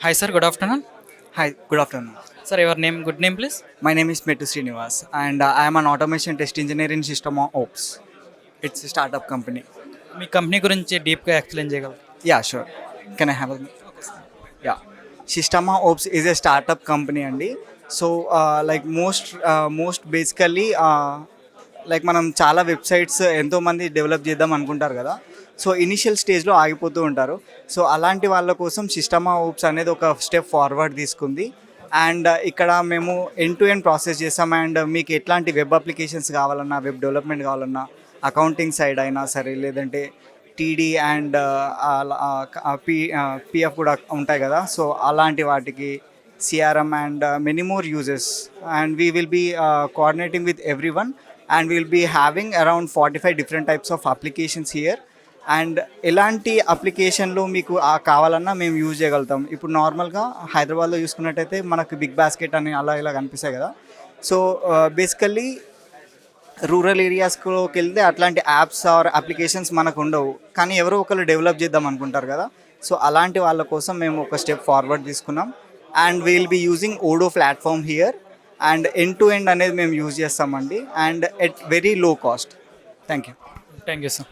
Hi, sir. Good afternoon. Hi, good afternoon. Sir, your name, good name, please. My name is Metu Srinivas and I am an automation test engineer in System Ops. It's a startup company. Me company గురించి డీప్గా explain చేయగలరు. Yeah, sure. Can I have a Yeah. Systema Ops is a startup company అండి. So like most basically like మనం చాలా websites ఎంతోమంది develop చేద్దాం అనుకుంటారు కదా. సో ఇనిషియల్ స్టేజ్లో ఆగిపోతూ ఉంటారు. సో అలాంటి వాళ్ళ కోసం సిస్టమా ఓప్స్ అనేది ఒక స్టెప్ ఫార్వర్డ్ తీసుకుంది. అండ్ ఇక్కడ మేము ఎండ్ టు ఎండ్ ప్రాసెస్ చేస్తాం. అండ్ మీకు ఎట్లాంటి వెబ్ అప్లికేషన్స్ కావాలన్నా, వెబ్ డెవలప్మెంట్ కావాలన్నా, అకౌంటింగ్ సైడ్ అయినా సరే, లేదంటే టీడీ అండ్ పిఎఫ్ కూడా ఉంటాయి కదా. సో అలాంటి వాటికి CRM and many more uses. And we will be coordinating with every one and will be having around 45 different types of applications here. And ఎలాంటి అప్లికేషన్లు మీకు కావాలన్నా మేము యూజ్ చేయగలుగుతాం. ఇప్పుడు నార్మల్గా హైదరాబాద్లో చూసుకున్నట్టయితే మనకు బిగ్ బాస్కెట్ అని అలా ఇలా కనిపిస్తాయి కదా. సో బేసికల్లీ రూరల్ ఏరియాస్లోకి వెళ్తే అట్లాంటి యాప్స్ ఆర్ అప్లికేషన్స్ మనకు ఉండవు, కానీ ఎవరో ఒకరు డెవలప్ చేద్దాం అనుకుంటారు కదా. సో అలాంటి వాళ్ళ కోసం మేము ఒక స్టెప్ ఫార్వర్డ్ తీసుకున్నాం. And we'll be using Odoo platform here. And end to end అనేది మేము యూజ్ చేస్తామండి. And at very low cost. Thank you. Thank you, sir.